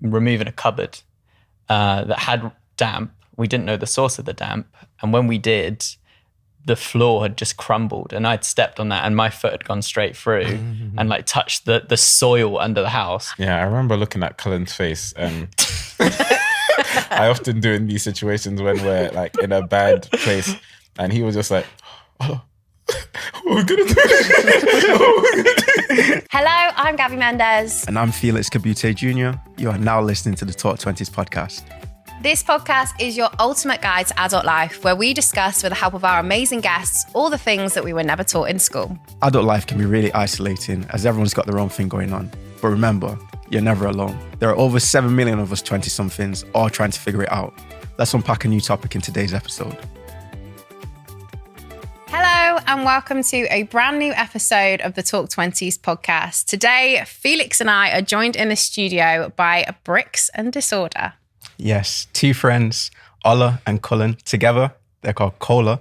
removing a cupboard that had damp. We didn't know the source of the damp. And when we did, the floor had just crumbled and I'd stepped on that and my foot had gone straight through and like touched the soil under the house. Yeah, I remember looking at Cullen's face and I often do in these situations when we're like in a bad place and he was just like, oh, what are we gonna do? Hello, I'm Gabby Mendez. And I'm Felix Kabute Jr. You are now listening to the Talk 20s podcast. This podcast is your ultimate guide to adult life, where we discuss, with the help of our amazing guests, all the things that we were never taught in school. Adult life can be really isolating as everyone's got their own thing going on. But remember, you're never alone. There are over 7 million of us 20-somethings all trying to figure it out. Let's unpack a new topic in today's episode. Hello and welcome to a brand new episode of the Talk 20s podcast. Today, Felix and I are joined in the studio by Bricks and Disorder. Yes, two friends, Ola and Cullen, together, they're called Cola.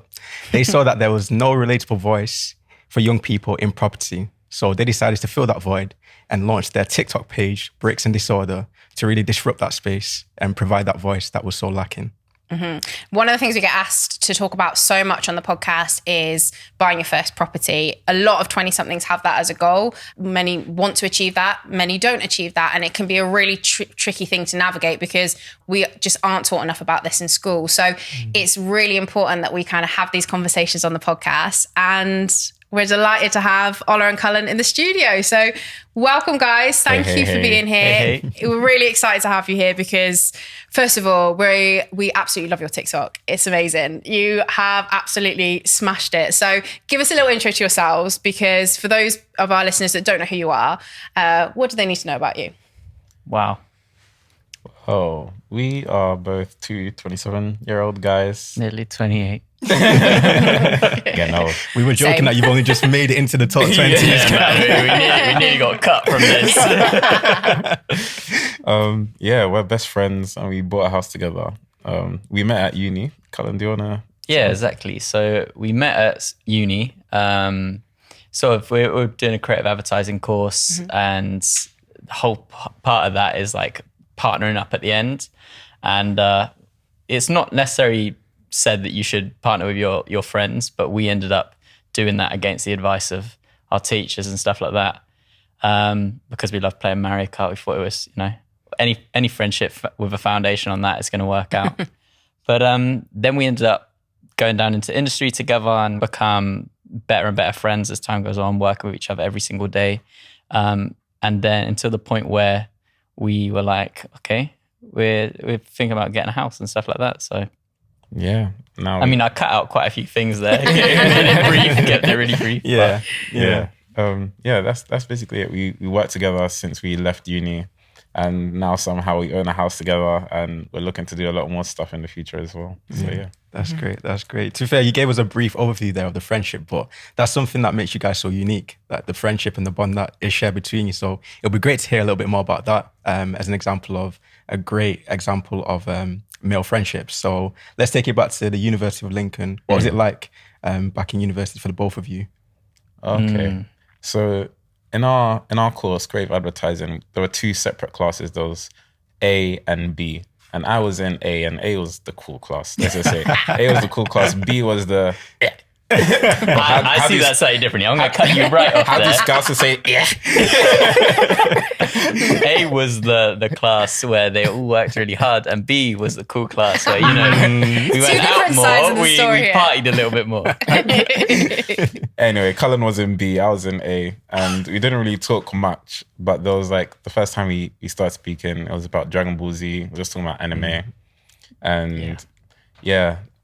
They saw that there was no relatable voice for young people in property. So they decided to fill that void and launched their TikTok page, Bricks and Disorder, to really disrupt that space and provide that voice that was so lacking. Mm-hmm. One of the things we get asked to talk about so much on the podcast is buying your first property. A lot of 20-somethings have that as a goal. Many want to achieve that. Many don't achieve that. And it can be a really tricky thing to navigate because we just aren't taught enough about this in school. So it's really important that we kind of have these conversations on the podcast. And we're delighted to have Ola and Cullen in the studio. So welcome, guys. Thank you for being here. We're really excited to have you here because, first of all, we absolutely love your TikTok. It's amazing. You have absolutely smashed it. So give us a little intro to yourselves, because for those of our listeners that don't know who you are, what do they need to know about you? Wow. Oh, we are both two 27-year-old guys. Nearly 28. Getting old. We were joking that you've only just made it into the top 20s. We nearly got cut from this. We're best friends and we bought a house together. We met at uni. Cullen, do you want to? Yeah, exactly. So we met at uni. We're doing a creative advertising course, and the whole part of that is like partnering up at the end. And it's not necessarily said that you should partner with your friends, but we ended up doing that against the advice of our teachers and stuff like that, because we love playing Mario Kart. We thought it was, any friendship with a foundation on that is going to work out. But then we ended up going down into industry together and become better and better friends as time goes on, working with each other every single day, and then until the point where we were like, okay, we're thinking about getting a house and stuff like that. So yeah. Now I cut out quite a few things there. Kept it really brief. Yeah. That's basically it. We worked together since we left uni, and now somehow we own a house together, and we're looking to do a lot more stuff in the future as well. So yeah. That's great. That's great. To be fair, you gave us a brief overview there of the friendship, but that's something that makes you guys so unique, that the friendship and the bond that is shared between you. So it'll be great to hear a little bit more about that as an example of a great example of male friendships. So let's take it back to the University of Lincoln. What was it like back in university for the both of you? Okay. So in our course, creative advertising, there were two separate classes. There was A and B. And I was in A, and A was the cool class. Let's just say A was the cool class. B was the. I see that slightly differently. I'm going to cut you right off how there. do scouts say yeah? A was the class where they all worked really hard, and B was the cool class where, we went out more, we partied a little bit more. Anyway, Cullen was in B, I was in A, and we didn't really talk much, but there was like the first time we started speaking, it was about Dragon Ball Z. We were just talking about anime. And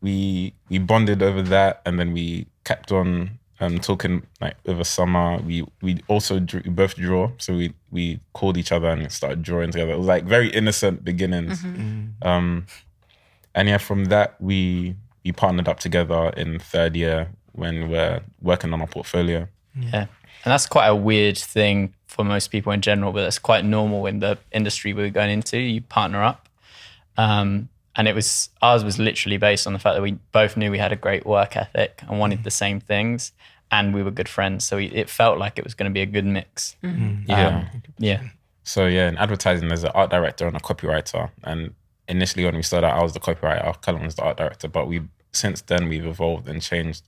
we bonded over that, and then we kept on talking like over summer. We also we both draw, so we called each other and started drawing together. It was like very innocent beginnings. And from that we partnered up together in third year when we're working on our portfolio. Yeah, and that's quite a weird thing for most people in general, but that's quite normal in the industry we were going into. You partner up. And ours was literally based on the fact that we both knew we had a great work ethic and wanted the same things, and we were good friends. So it felt like it was going to be a good mix. Yeah. So yeah, in advertising, there's an art director and a copywriter. And initially when we started out, I was the copywriter, Callum was the art director. But since then we've evolved and changed.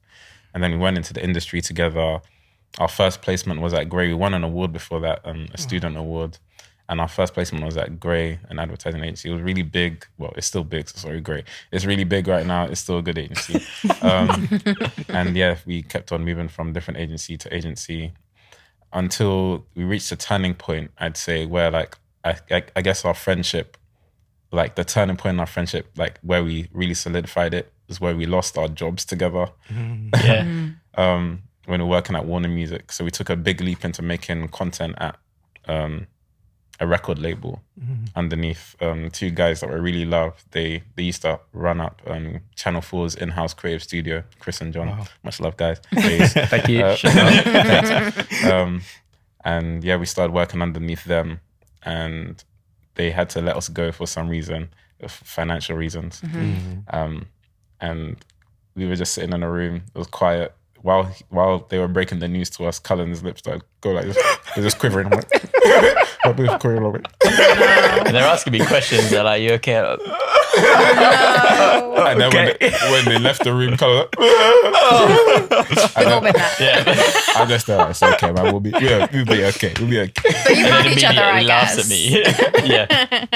And then we went into the industry together. Our first placement was at Grey. We won an award before that, a student award. And our first placement was at Grey, an advertising agency. It was really big. Well, it's still big, so sorry, Grey. It's really big right now. It's still a good agency. And yeah, we kept on moving from different agency to agency until we reached a turning point, I'd say, where like, I guess our friendship, like the turning point in our friendship, like where we really solidified it was where we lost our jobs together. Yeah. When we were working at Warner Music. So we took a big leap into making content at a record label underneath two guys that we really love. They used to run up Channel 4's in-house creative studio, Chris and John. Wow. Much love, guys. Thank you. And yeah, we started working underneath them, and they had to let us go for some reason, financial reasons. And we were just sitting in a room. It was quiet. While they were breaking the news to us, Cullen's lips started go like this. They're just quivering. I'm like, my boob's quivering a little bit. And they're asking me questions. They're like, "You okay?" No. And then when they left the room, Cullen, We've all been there. Yeah. I just it's okay, man. We'll be okay. We'll be okay. But you had each other, I laughs guess. at me. Yeah.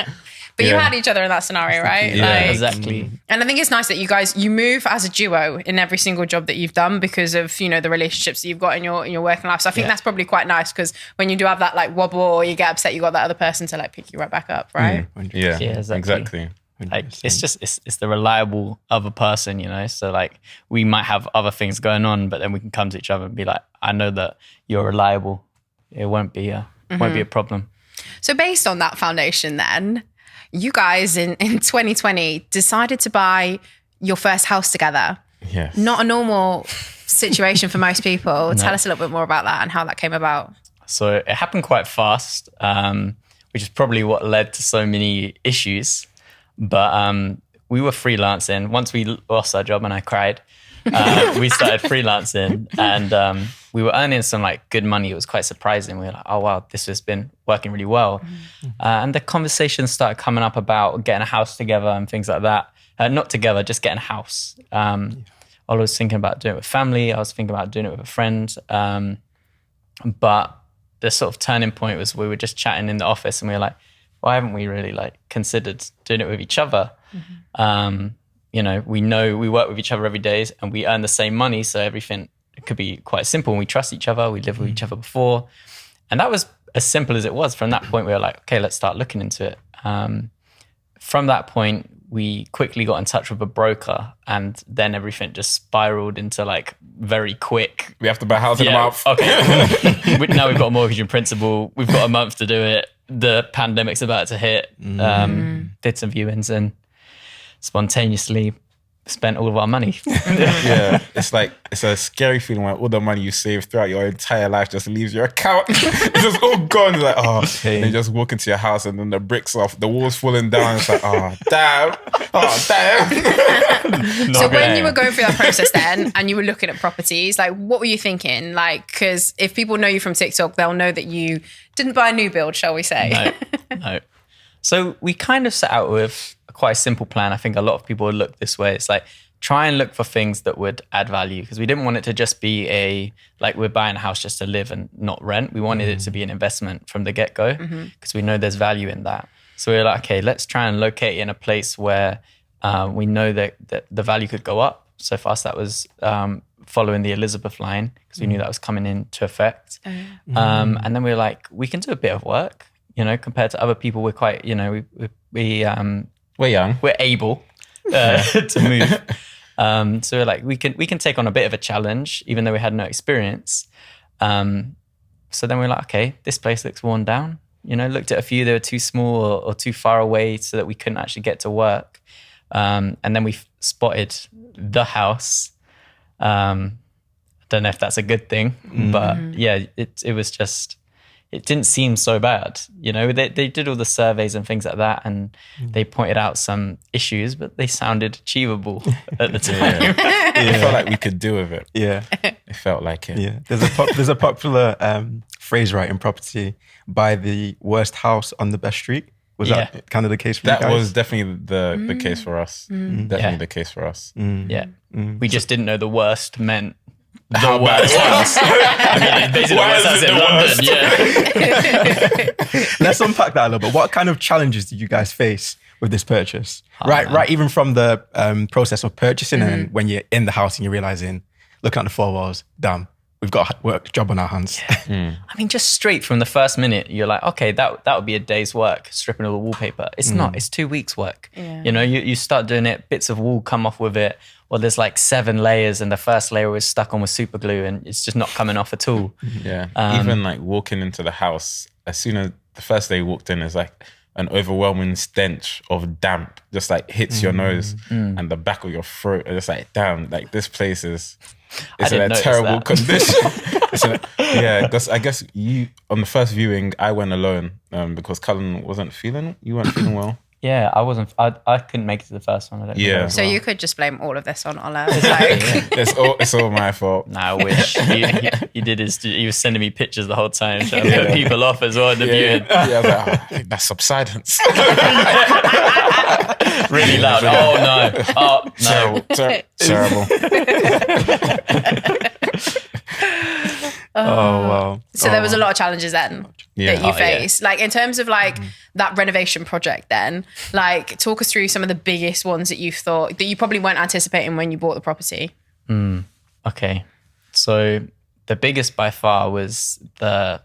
But you had each other in that scenario, right? Yeah, Exactly. And I think it's nice that you move as a duo in every single job that you've done because of, the relationships that you've got in your working life. So I think that's probably quite nice because when you do have that like wobble or you get upset, you got that other person to like pick you right back up, right? Yeah, exactly. Like it's the reliable other person, So like we might have other things going on, but then we can come to each other and be like, I know that you're reliable. It won't be a problem. So based on that foundation, then you guys in 2020 decided to buy your first house together. Yes. Not a normal situation for most people. No. Tell us a little bit more about that and how that came about. So it happened quite fast, which is probably what led to so many issues. But we were freelancing. Once we lost our job and I cried, we started freelancing and we were earning some like good money. It was quite surprising. We were like, oh wow, this has been working really well. And the conversations started coming up about getting a house together and things like that. Not together, just getting a house. I was thinking about doing it with family. I was thinking about doing it with a friend. But the sort of turning point was we were just chatting in the office and we were like, why haven't we really like considered doing it with each other? We know we work with each other every day and we earn the same money. So everything could be quite simple. We trust each other. We lived with each other before. And that was as simple as it was. From that point, we were like, okay, let's start looking into it. From that point, we quickly got in touch with a broker and then everything just spiraled into like very quick. We have to buy a house in a month. Okay. Now we've got a mortgage in principle. We've got a month to do it. The pandemic's about to hit. Did some viewings and spontaneously spent all of our money. Yeah, it's a scary feeling when all the money you saved throughout your entire life just leaves your account. It's just all gone. It's like, and you just walk into your house and then the bricks off, the walls falling down. It's like, damn. So when you were going through that process then and you were looking at properties, like what were you thinking? Like, because if people know you from TikTok, they'll know that you didn't buy a new build, shall we say? No. So we kind of set out with quite a simple plan. I think a lot of people would look this way. It's like try and look for things that would add value because we didn't want it to just be we're buying a house just to live and not rent. We wanted it to be an investment from the get-go because we know there's value in that. So we were like, okay, let's try and locate it in a place where we know that the value could go up. So for us, that was following the Elizabeth line because we knew that was coming into effect. And then we were like, we can do a bit of work, compared to other people. We're quite, we're young. We're able to move. So we're like, we can take on a bit of a challenge, even though we had no experience. So then we're like, okay, this place looks worn down. Looked at a few, they were too small or too far away so that we couldn't actually get to work. And then we spotted the house. I don't know if that's a good thing, but yeah, it was just, it didn't seem so bad. They did all the surveys and things like that and they pointed out some issues, but they sounded achievable at the time. It felt like we could deal with it. Yeah. It felt like it. Yeah. There's a popular phrase right in property, buy the worst house on the best street. Was Yeah. that kind of the case for you That guys? was definitely the case for us. Definitely Yeah. the case for us. Yeah. We just didn't know the worst meant the How bad worst it was. house. I mean, it's basically the Why worst is house it in the London. Yeah. Let's unpack that a little bit. What kind of challenges did you guys face with this purchase? Right, even from the process of purchasing and when you're in the house and you're realizing, looking at the four walls, damn, we've got a job on our hands. I mean, just straight from the first minute, you're like, okay, that would be a day's work, stripping all the wallpaper. It's not, it's 2 weeks work. Yeah. You know, you start doing it, bits of wall come off with it, or there's like 7 layers and the first layer was stuck on with super glue and it's just not coming off at all. Yeah. Even like walking into the house, as soon as the first day you walked in, it's like an overwhelming stench of damp just like hits your nose and the back of your throat. And it's like, damn, like this place is it's in didn't a notice terrible that. condition. Yeah, because I guess you on the first viewing I went alone because Cullen you weren't feeling well. Yeah, I couldn't make it to the first one. I don't Yeah. know. So you could just blame all of this on Ola. It's like, It's all my fault. Nah, I wish. He did he was sending me pictures the whole time, trying to put people off as well in the viewing. Yeah, I was like, I think that's subsidence. Really loud. Oh no. Oh no. Terrible. Oh, wow. so there was a lot of challenges then Yeah. that you Oh, yeah. faced. Like in terms of like that renovation project then, like talk us through some of the biggest ones that you thought that you probably weren't anticipating when you bought the property. Okay. So the biggest by far was the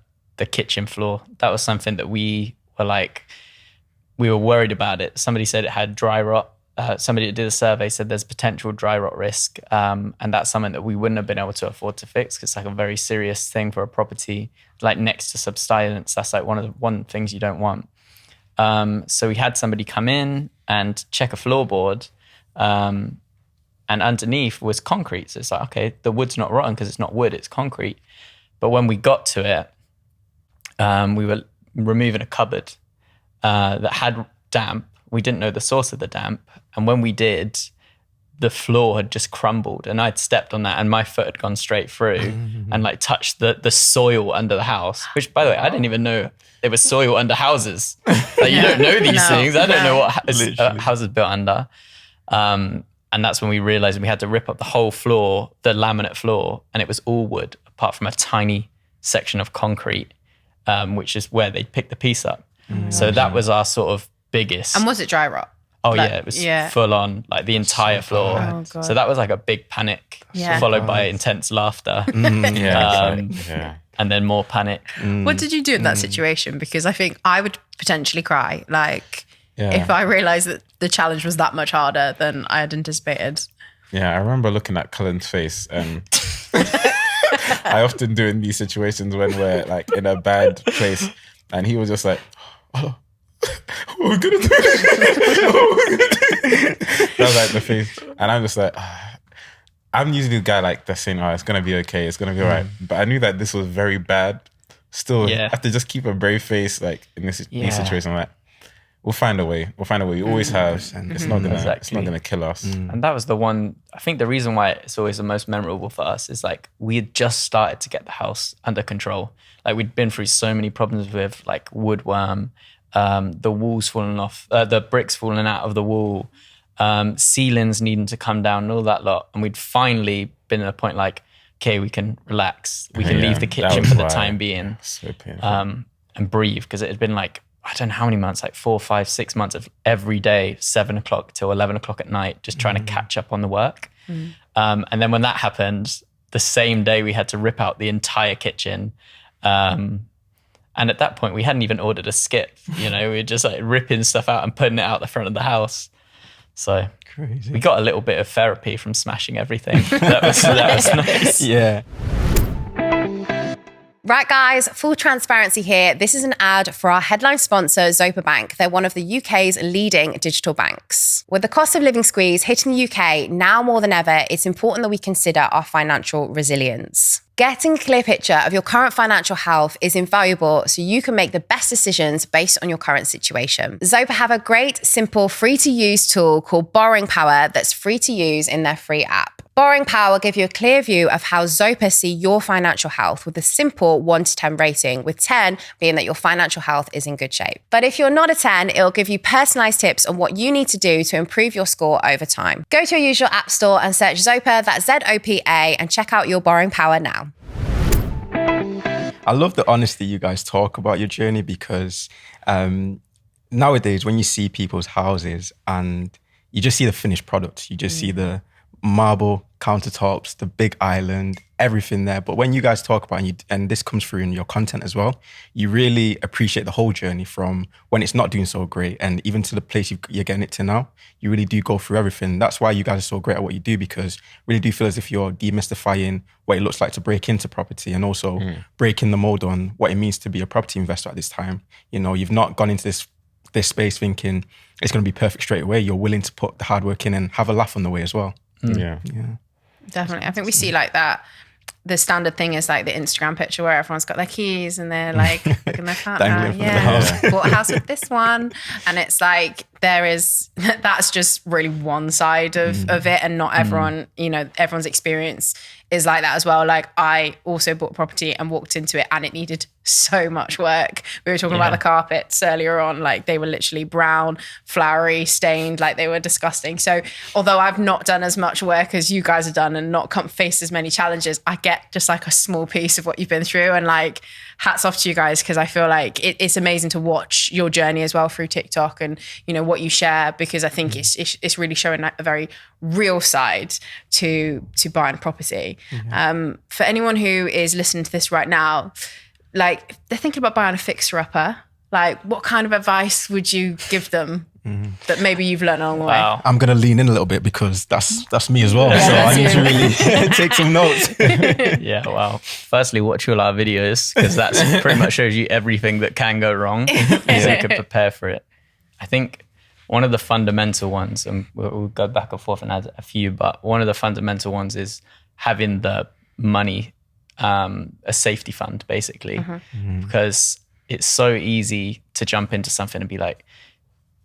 kitchen floor. That was something that we were worried about it. Somebody said it had dry rot. Somebody that did a survey said there's potential dry rot risk. And that's something that we wouldn't have been able to afford to fix because it's like a very serious thing for a property, like next to subsidence. That's like one of the things you don't want. So we had somebody come in and check a floorboard. And underneath was concrete. So it's like, okay, the wood's not rotten because it's not wood, it's concrete. But when we got to it, we were removing a cupboard that had damp. We didn't know the source of the damp. And when we did, the floor had just crumbled and I'd stepped on that and my foot had gone straight through and like touched the soil under the house, which by the way, I didn't even know there was soil under houses. Like you don't know these No, things. I don't no. know what Literally. house is built under. And that's when we realized we had to rip up the whole floor, the laminate floor, and it was all wood apart from a tiny section of concrete, which is where they picked the piece up. So that was our sort of biggest. And was it dry rot? Oh Like, yeah, it was yeah. full on, like the entire floor. Oh, God. So that was like a big panic, Yeah. followed by intense laughter, Yeah. Yeah. and then more panic. What did you do in that situation? Because I think I would potentially cry. Like Yeah. if I realized that the challenge was that much harder than I had anticipated. Yeah, I remember looking at Cullen's face and I often do in these situations when we're like in a bad place and he was just like, oh, what are we gonna do? What are we gonna do? That was like the face. And I'm just like, I'm usually the guy like that's saying, oh, it's gonna be okay, it's gonna be all right. But I knew that this was very bad. Still, Yeah. I have to just keep a brave face like in this Yeah. situation. Like, we'll find a way. We'll find a way. You always have. It's not gonna. It's Exactly. not gonna kill us. And that was the one, I think the reason why it's always the most memorable for us is like we had just started to get the house under control. Like we'd been through so many problems with like woodworm, the walls falling off, the bricks falling out of the wall, ceilings needing to come down and all that lot. And we'd finally been at a point like, okay, we can relax. We can Yeah, leave the that kitchen was for the why. time being So painful. and breathe. Because it had been like, I don't know how many months, like 4, 5, 6 months of every day, 7 o'clock till 11 o'clock at night, just trying to catch up on the work. And then when that happened, the same day we had to rip out the entire kitchen. And at that point, we hadn't even ordered a skip. You know, we were just like ripping stuff out and putting it out the front of the house. So Crazy. we got a little bit of therapy from smashing everything. That was nice. Yeah. Right, guys, full transparency here. This is an ad for our headline sponsor, Zopa Bank. They're one of the UK's leading digital banks. With the cost of living squeeze hitting the UK now more than ever, it's important that we consider our financial resilience. Getting a clear picture of your current financial health is invaluable so you can make the best decisions based on your current situation. Zopa have a great, simple, free-to-use tool called Borrowing Power that's free to use in their free app. Borrowing Power give you a clear view of how Zopa see your financial health with a simple 1 to 10 rating, with 10 being that your financial health is in good shape. But if you're not a 10, it'll give you personalized tips on what you need to do to improve your score over time. Go to your usual app store and search Zopa, that's Z-O-P-A, and check out your Borrowing Power now. I love the honesty you guys talk about your journey, because nowadays when you see people's houses and you just see the finished product, you just see the marble countertops, the big island, everything there. But when you guys talk about it, and this comes through in your content as well, you really appreciate the whole journey from when it's not doing so great and even to the place you're getting it to now. You really do go through everything. That's why you guys are so great at what you do, because really do feel as if you're demystifying what it looks like to break into property, and also breaking the mold on what it means to be a property investor at this time. You know, you've not gone into this space thinking it's going to be perfect straight away. You're willing to put the hard work in and have a laugh on the way as well. Yeah. Definitely. I think we see like that. The standard thing is like the Instagram picture where everyone's got their keys and they're like looking their partner. Dangling from the Yeah, bought a house with this one. And it's like, that's just really one side of it. And not everyone, you know, everyone's experience is like that as well. Like I also bought property and walked into it and it needed so much work. We were talking about the carpets earlier on, like they were literally brown, flowery, stained, like they were disgusting. So although I've not done as much work as you guys have done and not faced as many challenges, I get just like a small piece of what you've been through, and like hats off to you guys, because I feel like it's amazing to watch your journey as well through TikTok and, you know, what you share, because I think it's really showing a very real side to buying property. For anyone who is listening to this right now, like they're thinking about buying a fixer-upper, like what kind of advice would you give them that maybe you've learned along the way? I'm going to lean in a little bit because that's me as well. So I need to really take some notes. Yeah, wow. Firstly, watch all our videos, because that's pretty much shows you everything that can go wrong, so you can prepare for it. I think one of the fundamental ones, and we'll go back and forth and add a few, but one of the fundamental ones is having the money, a safety fund, basically, because it's so easy to jump into something and be like,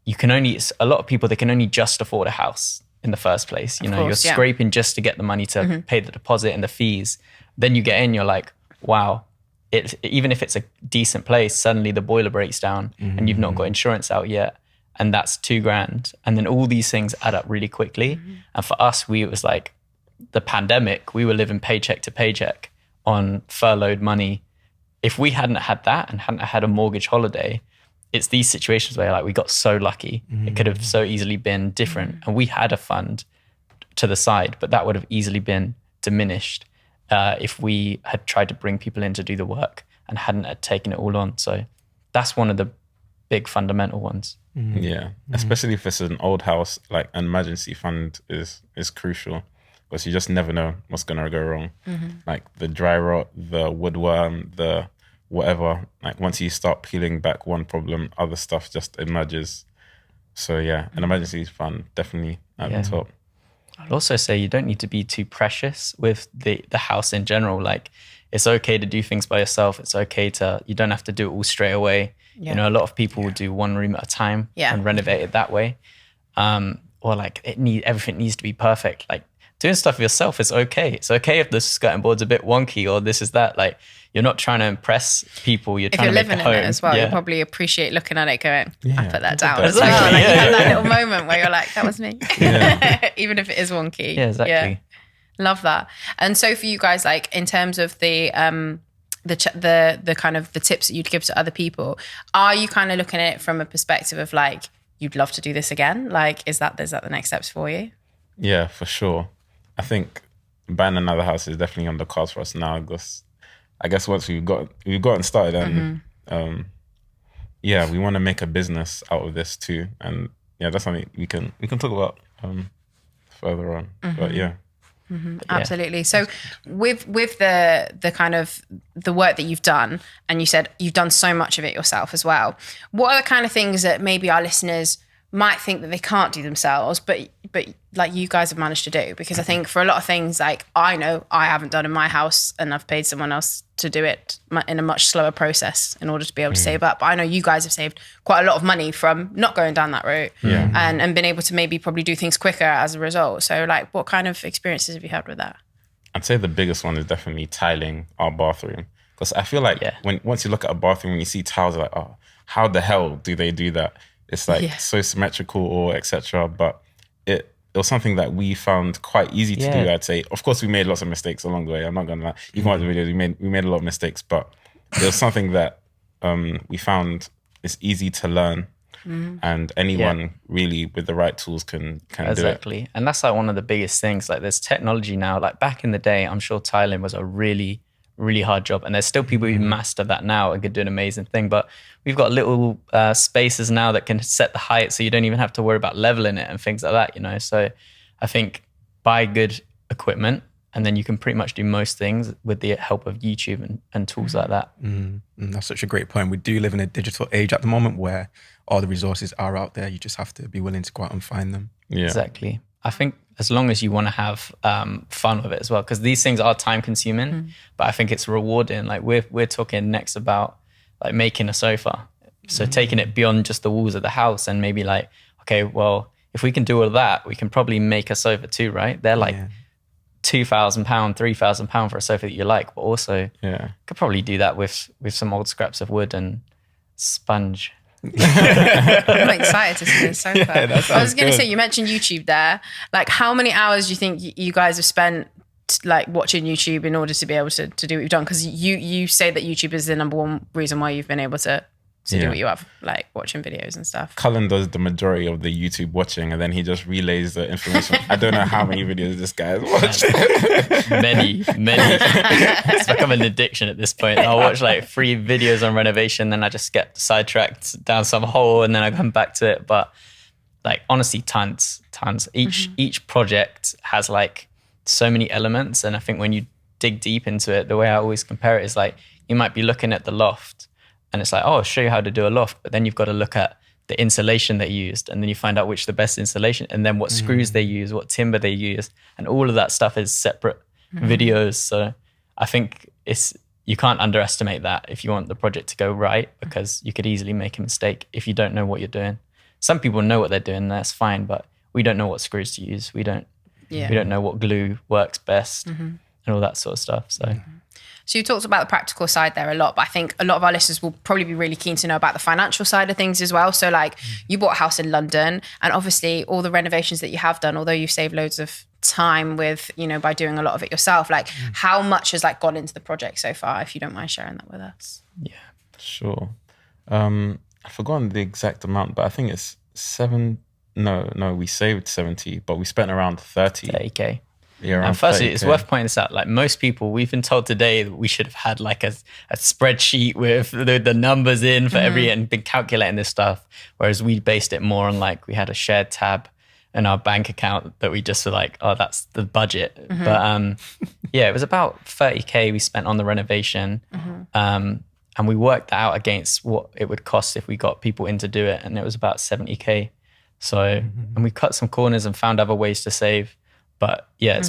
a lot of people, they can only just afford a house in the first place. You know, you're scraping just to get the money to pay the deposit and the fees. Then you get in, you're like, wow, even if it's a decent place, suddenly the boiler breaks down and you've not got insurance out yet. And that's $2,000. And then all these things add up really quickly. And for us, it was like the pandemic, we were living paycheck to paycheck on furloughed money. If we hadn't had that and hadn't had a mortgage holiday, it's these situations where like we got so lucky. It could have so easily been different. And we had a fund to the side, but that would have easily been diminished if we had tried to bring people in to do the work and hadn't had taken it all on. So that's one of the big fundamental ones. Yeah, especially if it's an old house, like an emergency fund is crucial, because you just never know what's gonna go wrong. Like the dry rot, the woodworm, the whatever. Like once you start peeling back one problem, other stuff just emerges. So yeah, an emergency fund definitely at the top. I'd also say you don't need to be too precious with the house in general. Like it's okay to do things by yourself. It's okay you don't have to do it all straight away. You know, a lot of people will do one room at a time and renovate it that way. Or like everything needs to be perfect. Like doing stuff yourself is okay. It's okay if the skirting board's a bit wonky or this is that. Like you're not trying to impress people. You're trying to make a home. If you're living in it as well, you probably appreciate looking at it going, I put that down. Exactly. Like you have that little moment where you're like, that was me. Even if it is wonky. Yeah, exactly. Yeah. Love that. And so for you guys, like in terms of the kind of the tips that you'd give to other people, are you kind of looking at it from a perspective of like, you'd love to do this again? Like, is that the next steps for you? Yeah, for sure. I think buying another house is definitely on the cards for us now, because I guess once we've gotten started and we want to make a business out of this too. And yeah, that's something we can talk about further on. But yeah. Absolutely. So with the kind of the work that you've done, and you said you've done so much of it yourself as well, what are the kind of things that maybe our listeners might think that they can't do themselves, but like you guys have managed to do. Because I think for a lot of things, like I know I haven't done in my house, and I've paid someone else to do it in a much slower process in order to be able to save up. But I know you guys have saved quite a lot of money from not going down that route, and been able to maybe probably do things quicker as a result. So like, what kind of experiences have you had with that? I'd say the biggest one is definitely tiling our bathroom. Because I feel like once you look at a bathroom and you see tiles, like, oh, how the hell do they do that? It's like so symmetrical or etc. But it was something that we found quite easy to do, I'd say. Of course, we made lots of mistakes along the way. I'm not going to lie. You can watch the videos, we made a lot of mistakes, but it was something that we found is easy to learn. And anyone really with the right tools can do it. Exactly. And that's like one of the biggest things. Like there's technology now. Like back in the day, I'm sure tiling was a really hard job, and there's still people who master that now and could do an amazing thing. But we've got little spaces now that can set the height, so you don't even have to worry about leveling it and things like that, you know. So I think buy good equipment, and then you can pretty much do most things with the help of YouTube and tools like that. That's such a great point. We do live in a digital age at the moment where all the resources are out there. You just have to be willing to go out and find them. Yeah, exactly. I think as long as you want to have fun with it as well, because these things are time consuming, but I think it's rewarding. Like we're talking next about like making a sofa. So taking it beyond just the walls of the house and maybe like, okay, well, if we can do all of that, we can probably make a sofa too, right? They're like £2,000, £3,000 for a sofa that you like, but also could probably do that with some old scraps of wood and sponge. I'm excited to see the sofa. I was going to say, you mentioned YouTube there. Like, how many hours do you think you guys have spent like watching YouTube in order to be able to do what you've done? Because you say that YouTube is the number one reason why you've been able to do what you have, like watching videos and stuff. Cullen does the majority of the YouTube watching, and then he just relays the information. I don't know how many videos this guy has watched. Many. It's become an addiction at this point. I'll watch like 3 videos on renovation, then I just get sidetracked down some hole, and then I come back to it. But like honestly, tons. Each project has like so many elements, and I think when you dig deep into it, the way I always compare it is like you might be looking at the loft, and it's like, oh, I'll show you how to do a loft. But then you've got to look at the insulation they used, and then you find out which the best insulation, and then what screws they use, what timber they use. And all of that stuff is separate videos. So I think you can't underestimate that if you want the project to go right, because you could easily make a mistake if you don't know what you're doing. Some people know what they're doing, that's fine, but we don't know what screws to use. We don't know what glue works best and all that sort of stuff. So you talked about the practical side there a lot, but I think a lot of our listeners will probably be really keen to know about the financial side of things as well. So like you bought a house in London, and obviously all the renovations that you have done, although you've saved loads of time with, by doing a lot of it yourself, like how much has like gone into the project so far, if you don't mind sharing that with us? Yeah, sure. I've forgotten the exact amount, but I think it's we saved 70, but we spent around 30K. Yeah, and firstly, it's worth pointing this out. Like most people, we've been told today that we should have had like a spreadsheet with the numbers in for every and been calculating this stuff. Whereas we based it more on like we had a shared tab in our bank account that we just were like, oh, that's the budget. But it was about 30K we spent on the renovation. And we worked that out against what it would cost if we got people in to do it. And it was about 70K. So, and we cut some corners and found other ways to save. But yeah,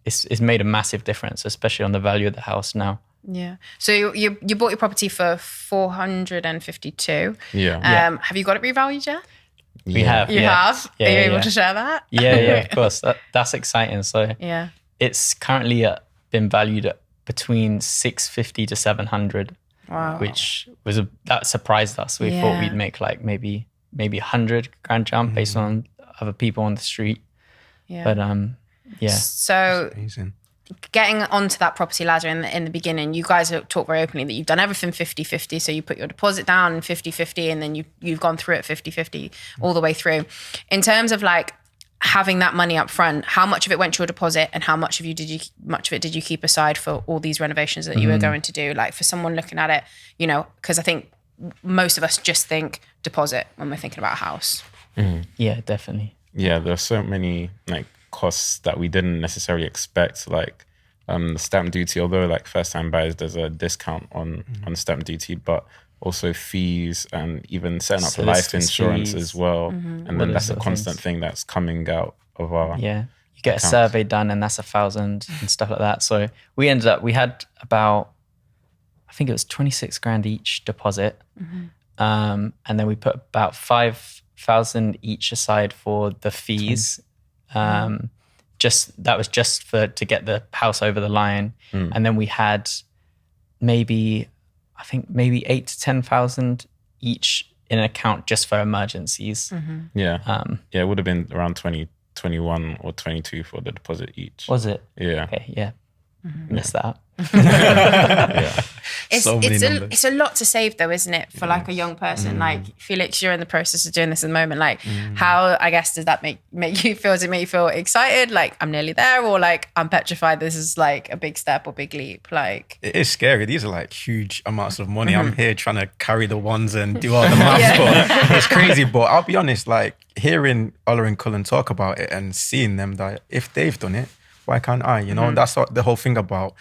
it's made a massive difference, especially on the value of the house now. Yeah. So you bought your property for 452. Yeah. Have you got it revalued yet? We have. You have? Yeah, Are you able to share that? Yeah, of course. That's exciting. So yeah, it's currently been valued at between 650 to 700. Wow. Which that surprised us. We thought we'd make like maybe 100 grand jump based on other people on the street. Yeah. But So Amazing. Getting onto that property ladder in the beginning, you guys talk very openly that you've done everything 50-50. So you put your deposit down 50-50, and then you've gone through it 50-50 all the way through. In terms of like having that money up front, how much of it went to your deposit, and how much of it did you keep aside for all these renovations that you were going to do? Like for someone looking at it, because I think most of us just think deposit when we're thinking about a house. Yeah, definitely. Yeah, there are so many like costs that we didn't necessarily expect, like the stamp duty. Although like first time buyers, there's a discount on stamp duty, but also fees, and even setting up life Solicitors' insurance fees. as well. And All then those that's a sort of constant things. thing that's coming out of our Yeah. You get accounts. a survey done and that's 1,000 and stuff like that. So we had about, I think it was 26 grand each deposit. And then we put about 5,000 each aside for the fees. That was just to get the house over the line. And then we had maybe 8 to 10,000 each in an account just for emergencies. Yeah. It would have been around 21 or 22 for the deposit each. Was it? Yeah. Okay, yeah. Missed that. Yeah. So many numbers. It's a lot to save though, isn't it? For like a young person, like Felix, you're in the process of doing this at the moment. Like how, I guess, does that make you feel? Does it make you feel excited? Like I'm nearly there, or like I'm petrified this is like a big step or big leap? Like It is scary. These are like huge amounts of money. I'm here trying to carry the ones and do all the maths, but it's crazy. But I'll be honest, like hearing Ola and Cullen talk about it and seeing them, that if they've done it, why can't I? You know, that's what the whole thing about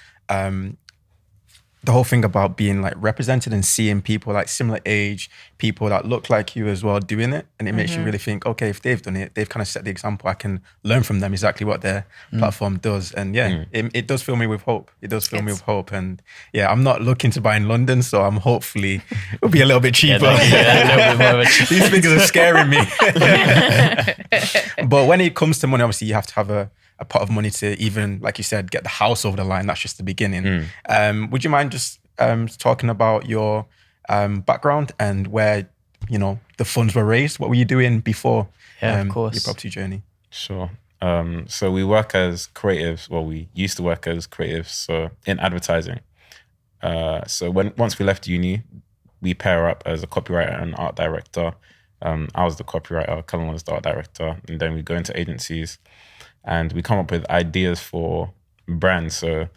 being like represented and seeing people like similar age, people that look like you as well doing it. And it makes you really think, okay, if they've done it, they've kind of set the example. I can learn from them exactly what their platform does. And it does fill me with hope. It does fill me with hope. And yeah, I'm not looking to buy in London, so I'm hopefully it'll be a little bit cheaper. A little bit more of a These figures are scaring me. But when it comes to money, obviously you have to have a pot of money to even, like you said, get the house over the line. That's just the beginning. Would you mind just talking about your background and where, you know, the funds were raised? What were you doing before of course. your property journey? Sure. So we work as creatives. Well, we used to work as creatives, so in advertising. So once we left uni, we pair up as a copywriter and art director. I was the copywriter, Cullen was the art director, and then we go into agencies and we come up with ideas for brands. So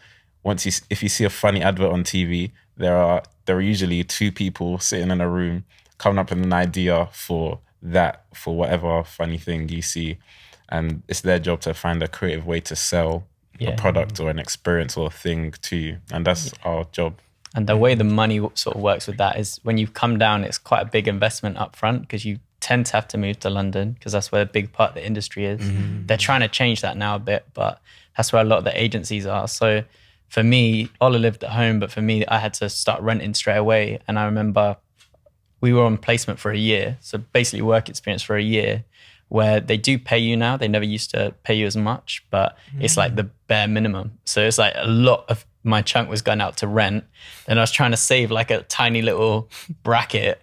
if you see a funny advert on TV, there are usually two people sitting in a room coming up with an idea for whatever funny thing you see. And it's their job to find a creative way to sell a product or an experience or a thing to you. And that's our job. And the way the money sort of works with that is when you come down, it's quite a big investment up front because you tend to have to move to London because that's where a big part of the industry is. They're trying to change that now a bit, but that's where a lot of the agencies are. So for me, Ola lived at home, but for me, I had to start renting straight away. And I remember we were on placement for a year. So basically work experience for a year where they do pay you now. They never used to pay you as much, but it's like the bare minimum. So it's like a lot of my chunk was going out to rent. Then I was trying to save like a tiny little bracket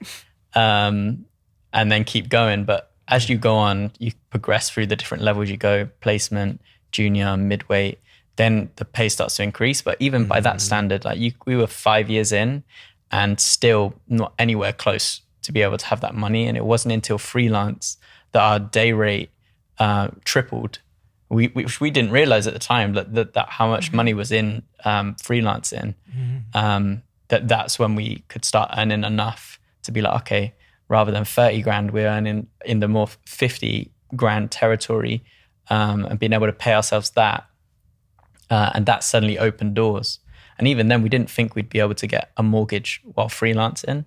and then keep going. But as you go on, you progress through the different levels. You go placement, junior, midweight, then the pay starts to increase. But even by that standard, like we were 5 years in and still not anywhere close to be able to have that money. And it wasn't until freelance that our day rate tripled. Which we didn't realize at the time that how much money was in freelancing. That's when we could start earning enough to be like, okay, rather than 30 grand, we're earning in the more 50 grand territory and being able to pay ourselves that. And that suddenly opened doors. And even then, we didn't think we'd be able to get a mortgage while freelancing.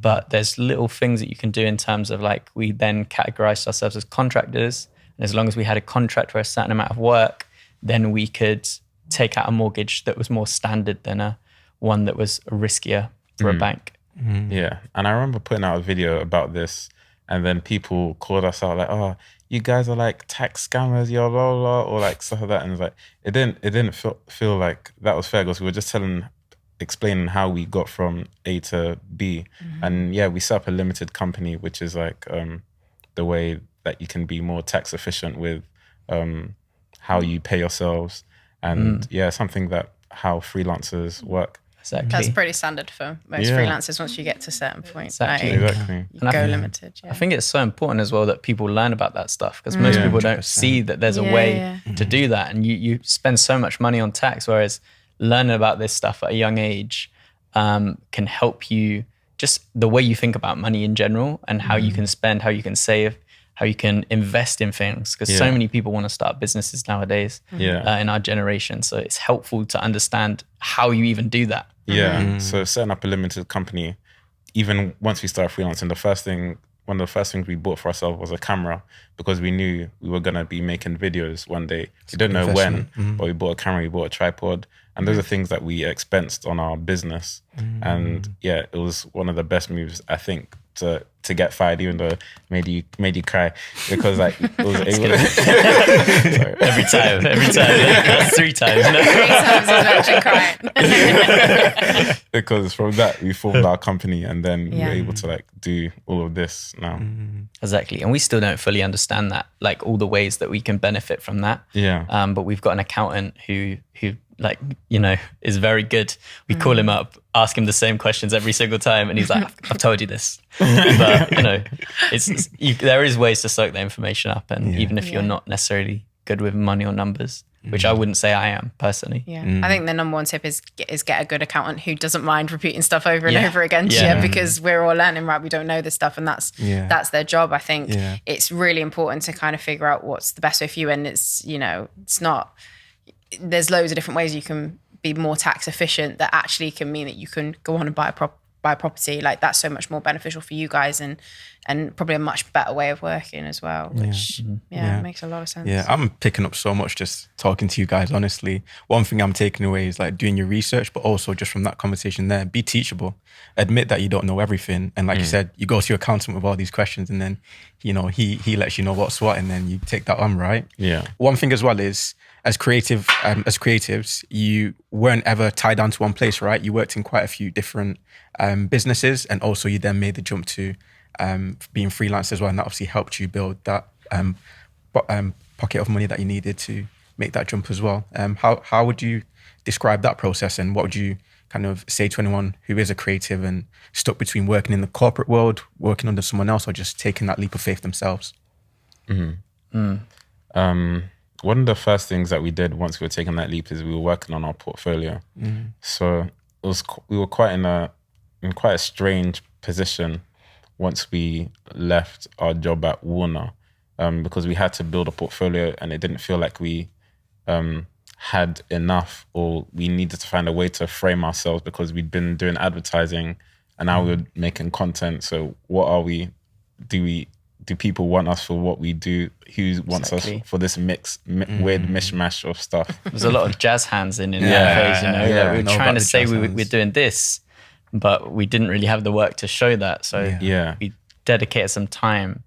But there's little things that you can do in terms of like, we then categorized ourselves as contractors. And as long as we had a contract for a certain amount of work, then we could take out a mortgage that was more standard than one that was riskier for a bank. Yeah. And I remember putting out a video about this and then people called us out like, oh, you guys are like tax scammers, yo, blah, blah, or like stuff like that. And it's like, it didn't feel like that was fair because we were just explaining how we got from A to B. And yeah, we set up a limited company, which is like the way that you can be more tax efficient with how you pay yourselves. And yeah, something that how freelancers work. Exactly. That's pretty standard for most freelancers once you get to a certain point. Exactly. Like, Exactly. you go limited. Yeah. I think it's so important as well that people learn about that stuff because most people don't see that there's a way to do that. And you spend so much money on tax, whereas learning about this stuff at a young age can help you just the way you think about money in general and how you can spend, how you can save, how you can invest in things. Because so many people want to start businesses nowadays in our generation. So it's helpful to understand how you even do that. Yeah. So setting up a limited company, even once we started freelancing, one of the first things we bought for ourselves was a camera, because we knew we were gonna be making videos one day. We didn't know when, but we bought a camera, we bought a tripod, and those are things that we expensed on our business. And yeah, it was one of the best moves, I think, to get fired, even though it made you cry, because like it was every time. That's 3 times. No? 3 times he's mentioned crying. because from that we formed our company, and then we were able to like do all of this now. Exactly. And we still don't fully understand that, like all the ways that we can benefit from that. Yeah. But we've got an accountant who like, you know, is very good. We call him up, ask him the same questions every single time, and he's like, I've told you this. But, you know, there is ways to soak the information up. And even if you're not necessarily good with money or numbers, which I wouldn't say I am personally. Yeah. I think the number one tip is get a good accountant who doesn't mind repeating stuff over and over again to you, because we're all learning, right? We don't know this stuff, and that's their job. I think it's really important to kind of figure out what's the best way for you. And it's, you know, it's not, there's loads of different ways you can be more tax efficient that actually can mean that you can go on and buy a property. Like that's so much more beneficial for you guys, and probably a much better way of working as well, which makes a lot of sense. Yeah, I'm picking up so much just talking to you guys, honestly. One thing I'm taking away is like doing your research, but also just from that conversation there, be teachable. Admit that you don't know everything. And like you said, you go to your accountant with all these questions, and then, you know, he lets you know what's what, and then you take that on, right? Yeah. One thing as well is, as creatives, you weren't ever tied down to one place, right? You worked in quite a few different businesses, and also you then made the jump to being freelance as well, and that obviously helped you build that pocket of money that you needed to make that jump as well. How would you describe that process, and what would you kind of say to anyone who is a creative and stuck between working in the corporate world, working under someone else, or just taking that leap of faith themselves? One of the first things that we did once we were taking that leap is we were working on our portfolio. So we were quite in quite a strange position once we left our job at Warner, because we had to build a portfolio, and it didn't feel like we had enough, or we needed to find a way to frame ourselves, because we'd been doing advertising and now we're making content. So what are we? Do people want us for what we do? Who wants us for this weird mishmash of stuff? There's a lot of jazz hands in that phase, you know. Like we were trying to say we're doing this, but we didn't really have the work to show that. So we dedicated some time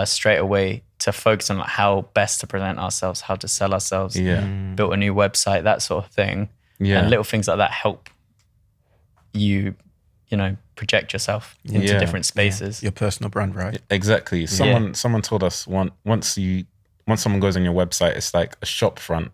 straight away to focus on like how best to present ourselves, how to sell ourselves. Built a new website, that sort of thing. And little things like that help you know, project yourself into different spaces. Your personal brand, right? Exactly. Someone told us once someone goes on your website, it's like a shop front.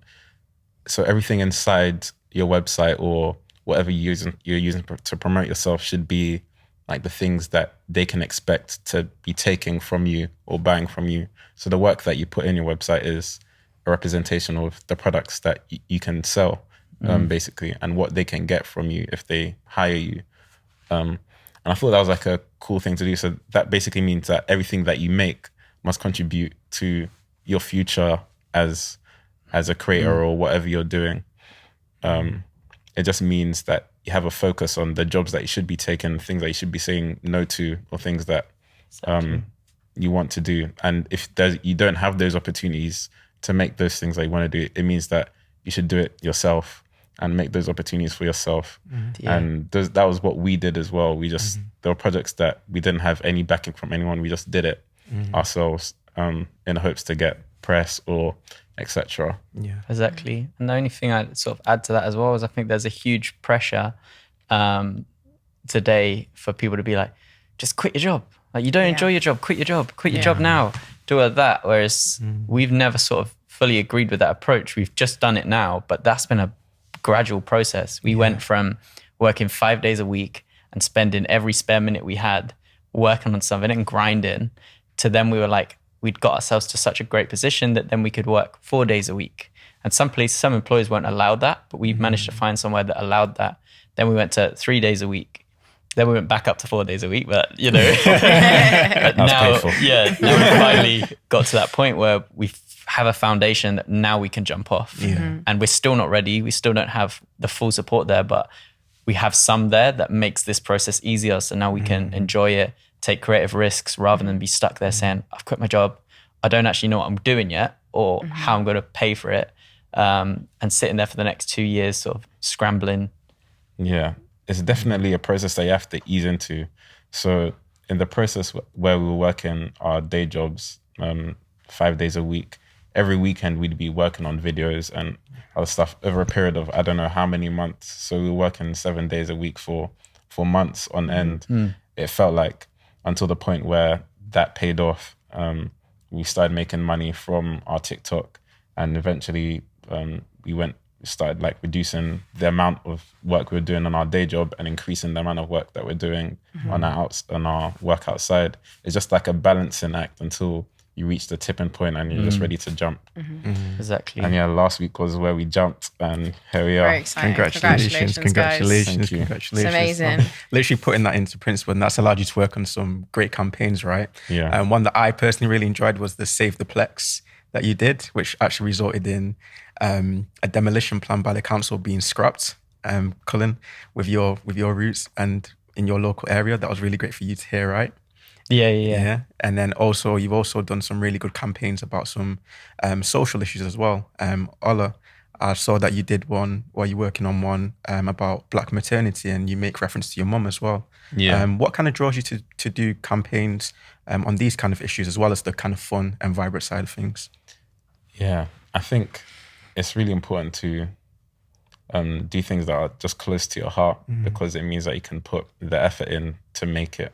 So everything inside your website or whatever you're using to promote yourself should be like the things that they can expect to be taking from you or buying from you. So the work that you put in your website is a representation of the products that you can sell, basically, and what they can get from you if they hire you. And I thought that was like a cool thing to do. So that basically means that everything that you make must contribute to your future as a creator or whatever you're doing. It just means that you have a focus on the jobs that you should be taking, things that you should be saying no to, or things that you want to do. And if you don't have those opportunities to make those things that you want to do, it means that you should do it yourself and make those opportunities for yourself. And that was what we did as well. We just, there were projects that we didn't have any backing from anyone. We just did it ourselves in hopes to get press or etc. Yeah, exactly. And the only thing I'd sort of add to that as well is I think there's a huge pressure today for people to be like, just quit your job. Like you don't enjoy your job, quit your job now. Do all that. Whereas we've never sort of fully agreed with that approach. We've just done it now, but that's been a gradual process. We went from working 5 days a week and spending every spare minute we had working on something and grinding, to then we were like, we'd got ourselves to such a great position that then we could work 4 days a week. And some employers weren't allowed that, but we've managed to find somewhere that allowed that. Then we went to 3 days a week. Then we went back up to 4 days a week, but you know, but now we finally got to that point where we have a foundation that now we can jump off. And we're still not ready. We still don't have the full support there, but we have some there that makes this process easier. So now we can enjoy it, take creative risks rather than be stuck there saying, I've quit my job. I don't actually know what I'm doing yet or how I'm going to pay for it. And sitting there for the next 2 years sort of scrambling. Yeah, it's definitely a process that you have to ease into. So in the process where we were working our day jobs 5 days a week, every weekend we'd be working on videos and other stuff over a period of I don't know how many months. So we were working 7 days a week for months on end. It felt like until the point where that paid off. We started making money from our TikTok, and eventually we started like reducing the amount of work we were doing on our day job and increasing the amount of work that we're doing on our work outside. It's just like a balancing act until you reach the tipping point and you're just ready to jump. Exactly. And yeah, last week was where we jumped, and here we are. Very exciting. Congratulations, guys. Thank you. congratulations. It's amazing. Literally putting that into principle, and that's allowed you to work on some great campaigns, right? Yeah. And one that I personally really enjoyed was the Save the Plex that you did, which actually resulted in a demolition plan by the council being scrapped. Cullen, with your roots and in your local area, that was really great for you to hear, right? Yeah. And then also, you've also done some really good campaigns about some social issues as well. Ola, I saw that you did one, while you're working on one about Black maternity, and you make reference to your mum as well. Yeah. What kind of draws you to do campaigns on these kind of issues, as well as the kind of fun and vibrant side of things? Yeah, I think it's really important to do things that are just close to your heart, because it means that you can put the effort in to make it.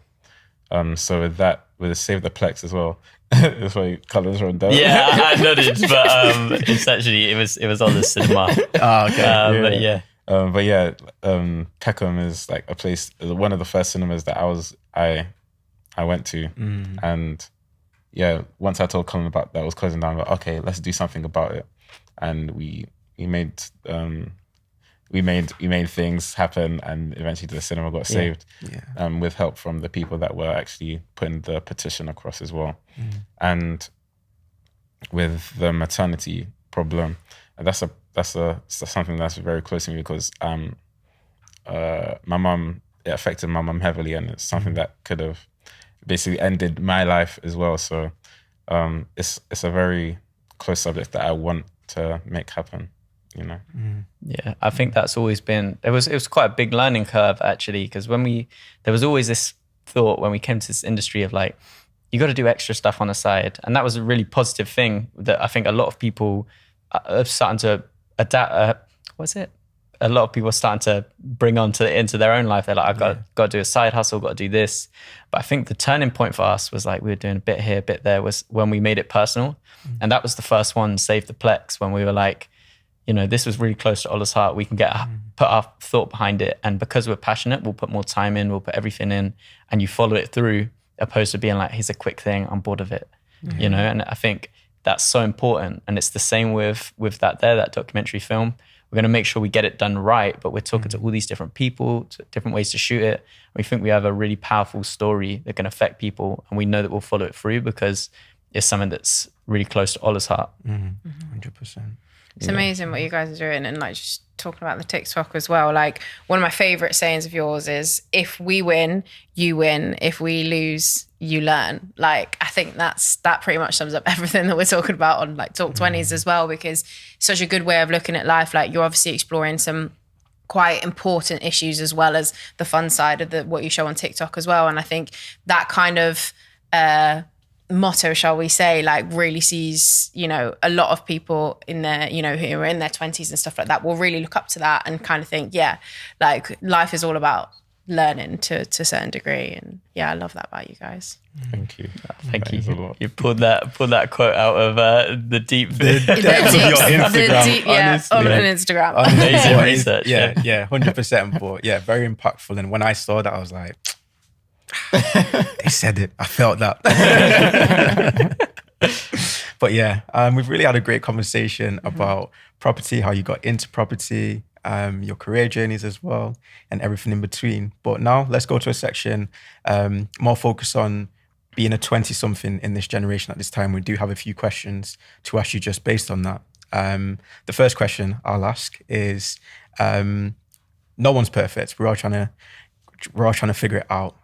So with the Save the Plex as well, that's why colours run down. Yeah, I noticed, but it's actually it was on the cinema. Oh, okay. But yeah. Peckham is like a place, one of the first cinemas that I went to, and yeah, once I told Colin about that was closing down, I was like, okay, let's do something about it, and we made things happen, and eventually the cinema got saved. With help from the people that were actually putting the petition across as well. And with the maternity problem, that's something that's very close to me, because my mum, it affected my mum heavily, and it's something that could have basically ended my life as well. So it's a very close subject that I want to make happen, you know. Yeah, I think that's always been, it was quite a big learning curve actually, because there was always this thought when we came to this industry of like, you got to do extra stuff on the side. And that was a really positive thing that I think a lot of people are starting to adapt. A lot of people are starting to bring into their own life. They're like, I've got to do a side hustle, got to do this. But I think the turning point for us was like, we were doing a bit here, a bit there, was when we made it personal. And that was the first one, Save the Plex, when we were like, you know, this was really close to Ola's heart. We can put our thought behind it. And because we're passionate, we'll put more time in, we'll put everything in, and you follow it through, opposed to being like, here's a quick thing, I'm bored of it, you know? And I think that's so important. And it's the same with that documentary film. We're going to make sure we get it done right, but we're talking to all these different people, to different ways to shoot it. We think we have a really powerful story that can affect people, and we know that we'll follow it through because it's something that's really close to Ola's heart. 100%. It's amazing what you guys are doing, and like just talking about the TikTok as well. Like one of my favorite sayings of yours is, if we win, you win. If we lose, you learn. Like I think that pretty much sums up everything that we're talking about on like Talk 20s as well, because it's such a good way of looking at life. Like you're obviously exploring some quite important issues as well as the fun side of what you show on TikTok as well. And I think that kind of motto, shall we say, like really sees, you know, a lot of people in their, you know, who are in their 20s and stuff like that will really look up to that and kind of think, yeah, like life is all about learning to a certain degree. And yeah, I love that about you guys. Thank you. Thank That is a you. lot. You pulled that quote out of the deep. The deep, yeah, honestly. on an Instagram. Amazing But research. Yeah, 100%. But yeah, very impactful. And when I saw that, I was like, they said it. I felt that. But yeah, we've really had a great conversation about property, how you got into property, your career journeys as well, and everything in between. But now let's go to a section more focused on being a 20-something in this generation at this time. We do have a few questions to ask you just based on that. The first question I'll ask is, no one's perfect. We're all trying to figure it out.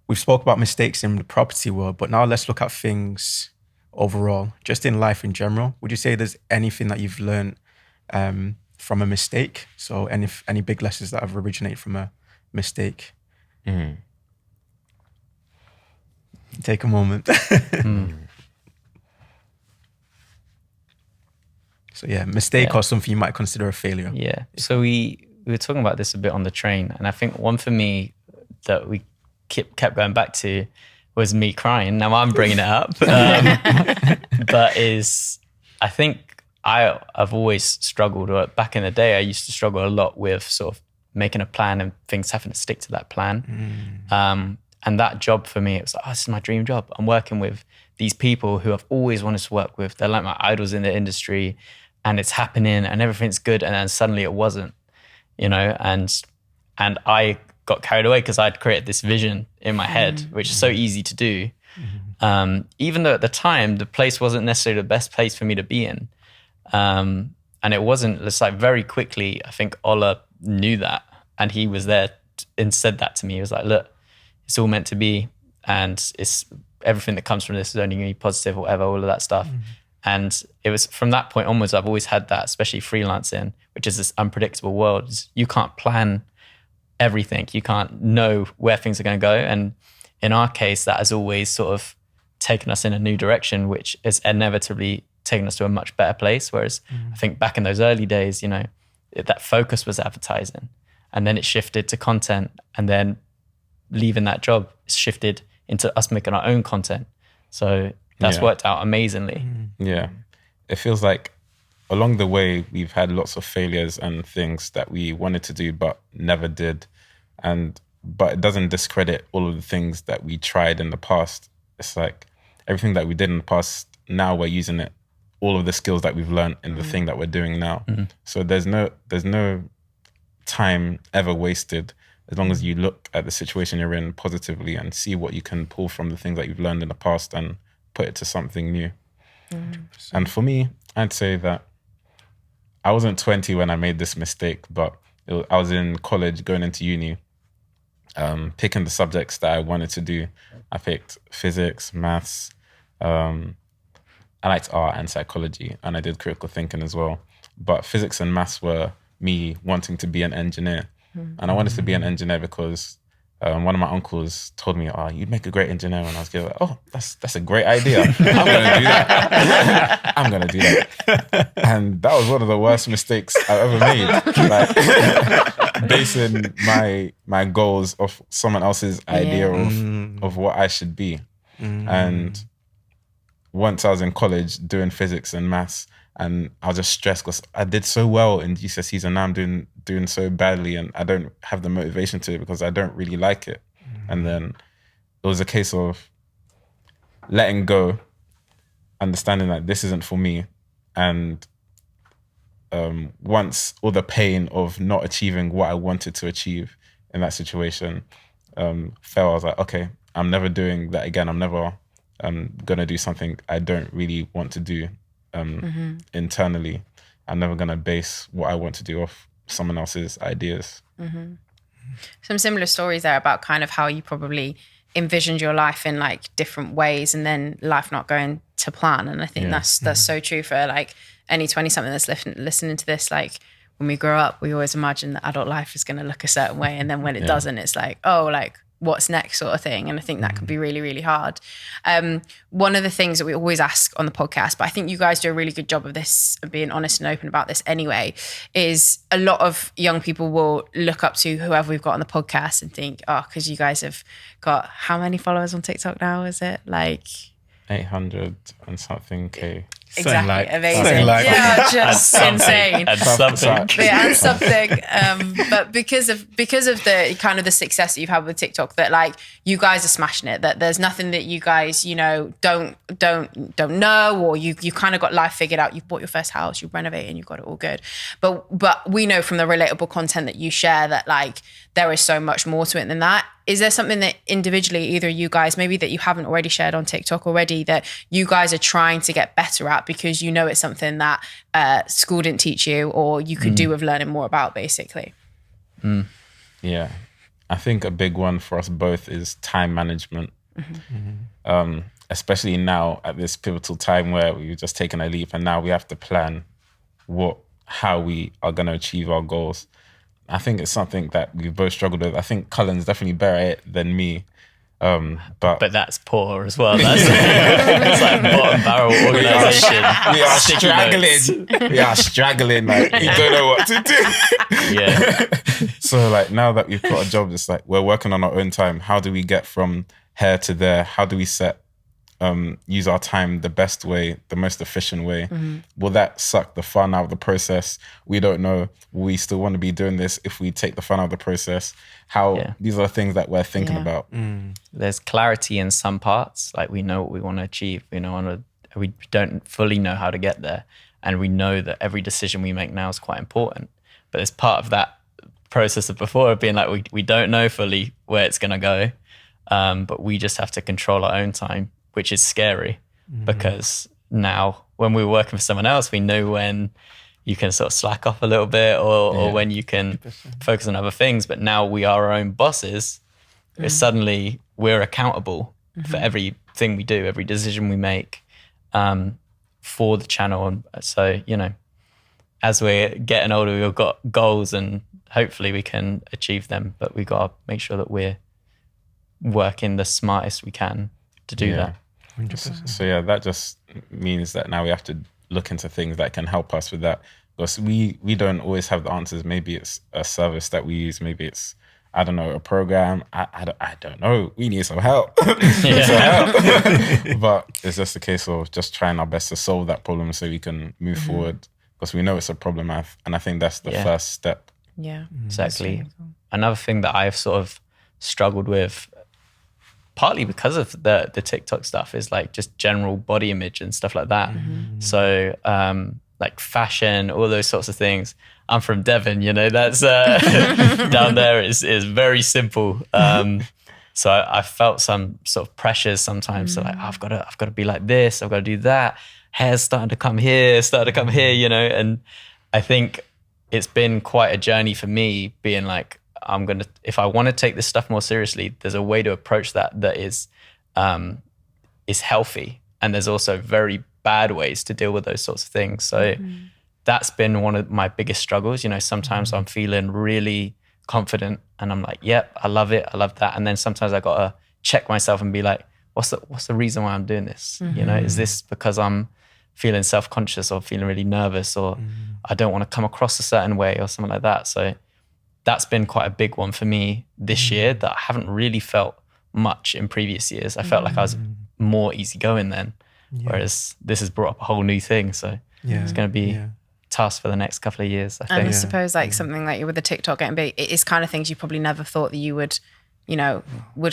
We've spoke about mistakes in the property world, but now let's look at things overall, just in life in general. Would you say there's anything that you've learned from a mistake? So any big lessons that have originated from a mistake? Take a moment. So yeah, mistake or something you might consider a failure. Yeah. So we were talking about this a bit on the train, and I think one for me that we kept going back to was me crying. Now I'm bringing it up, but I think I've always struggled, or back in the day, I used to struggle a lot with sort of making a plan and things having to stick to that plan. And that job for me, it was like, this is my dream job. I'm working with these people who I've always wanted to work with. They're like my idols in the industry, and it's happening and everything's good. And then suddenly it wasn't, and I got carried away because I'd created this vision in my head, which is so easy to do. Even though at the time, the place wasn't necessarily the best place for me to be in. And it wasn't, it's like very quickly, I think Ola knew that, and he was there and said that to me. He was like, look, it's all meant to be, and it's everything that comes from this is only going to be positive or whatever, all of that stuff. And it was from that point onwards, I've always had that, especially freelancing, which is this unpredictable world. You can't plan everything. You can't know where things are going to go. And in our case, that has always sort of taken us in a new direction, which is inevitably taken us to a much better place. Whereas I think back in those early days, that focus was advertising, and then it shifted to content, and then leaving that job shifted into us making our own content. So that's worked out amazingly. Yeah. It feels like along the way, we've had lots of failures and things that we wanted to do, but never did. But it doesn't discredit all of the things that we tried in the past. It's like everything that we did in the past, now we're using it, all of the skills that we've learned in the thing that we're doing now. So there's no time ever wasted, as long as you look at the situation you're in positively and see what you can pull from the things that you've learned in the past and put it to something new. And for me, I'd say that I wasn't 20 when I made this mistake, but I was in college going into uni, picking the subjects that I wanted to do. I picked physics, maths, I liked art and psychology, and I did critical thinking as well. But physics and maths were me wanting to be an engineer. And I wanted to be an engineer because one of my uncles told me, you'd make a great engineer. And I was like, that's a great idea. I'm going to do that. I'm going to do that. And that was one of the worst mistakes I've ever made. Like, basing my goals off someone else's idea of what I should be. And once I was in college doing physics and maths, and I was just stressed because I did so well in GCSEs, and now I'm doing so badly, and I don't have the motivation to it because I don't really like it. And then it was a case of letting go, understanding that this isn't for me. And once all the pain of not achieving what I wanted to achieve in that situation fell, I was like, okay, I'm never doing that again. I'm never going to do something I don't really want to do internally. I'm never going to base what I want to do off someone else's ideas. Some similar stories there about kind of how you probably envisioned your life in like different ways, and then life not going to plan. And I think that's so true for like any 20-something that's listening to this. Like when we grow up, we always imagine that adult life is going to look a certain way, and then when it doesn't, it's like, what's next sort of thing. And I think that can be really, really hard. One of the things that we always ask on the podcast, but I think you guys do a really good job of this, of being honest and open about this anyway, is a lot of young people will look up to whoever we've got on the podcast and think, because you guys have got how many followers on TikTok now, is it? Like 800 and something K. Exactly, amazing. Just insane. And something. And something. But because of the kind of the success that you've had with TikTok, that like you guys are smashing it. That there's nothing that you guys don't know, or you kind of got life figured out. You've bought your first house, you're renovating, you've got it all good. But we know from the relatable content that you share that like there is so much more to it than that. Is there something that individually, either you guys, maybe that you haven't already shared on TikTok already, that you guys are trying to get better at because you know it's something that school didn't teach you, or you could do with learning more about, basically? Yeah. I think a big one for us both is time management. Especially now at this pivotal time where we've just taken a leap and now we have to plan how we are going to achieve our goals. I think it's something that we've both struggled with. I think Cullen's definitely better at it than me. But that's poor as well. That's it's like bottom barrel organisation. We are struggling. We are struggling. Like, we don't know what to do. Yeah. So like now that we've got a job, it's like we're working on our own time. How do we get from here to there? How do we use our time the best way, the most efficient way? Will that suck the fun out of the process? We don't know. We still want to be doing this if we take the fun out of the process. These are the things that we're thinking about. There's clarity in some parts. Like we know what we want to achieve. We don't fully know how to get there. And we know that every decision we make now is quite important. But there's part of that process of before of being like, we don't know fully where it's going to go. But we just have to control our own time, which is scary because now when we're working for someone else, we know when you can sort of slack off a little bit or when you can focus on other things. But now we are our own bosses. Suddenly we're accountable for everything we do, every decision we make for the channel. And so, as we're getting older, we've got goals and hopefully we can achieve them, but we got to make sure that we're working the smartest we can to do that. 100%. So that just means that now we have to look into things that can help us with that. Because we don't always have the answers. Maybe it's a service that we use. Maybe it's, I don't know, a program. I don't know. We need some help. But it's just a case of just trying our best to solve that problem so we can move forward. Because we know it's a problem, and I think that's the first step. Yeah, exactly. Really cool. Another thing that I've sort of struggled with, partly because of the TikTok stuff, is like just general body image and stuff like that. So like fashion, all those sorts of things. I'm from Devon, that's down there is very simple. So I felt some sort of pressures sometimes. So like, I've got to be like this. I've got to do that. Hair's starting to come here, and I think it's been quite a journey for me being like, if I want to take this stuff more seriously, there's a way to approach that is healthy. And there's also very bad ways to deal with those sorts of things. So that's been one of my biggest struggles. Sometimes I'm feeling really confident and I'm like, yep, I love it. I love that. And then sometimes I got to check myself and be like, what's the reason why I'm doing this? Is this because I'm feeling self-conscious or feeling really nervous or I don't want to come across a certain way or something like that? So that's been quite a big one for me this year that I haven't really felt much in previous years. I felt like I was more easygoing then, whereas this has brought up a whole new thing. So it's going to be task for the next couple of years, I think. And I suppose like something like with the TikTok getting big, it is kind of things you probably never thought that you would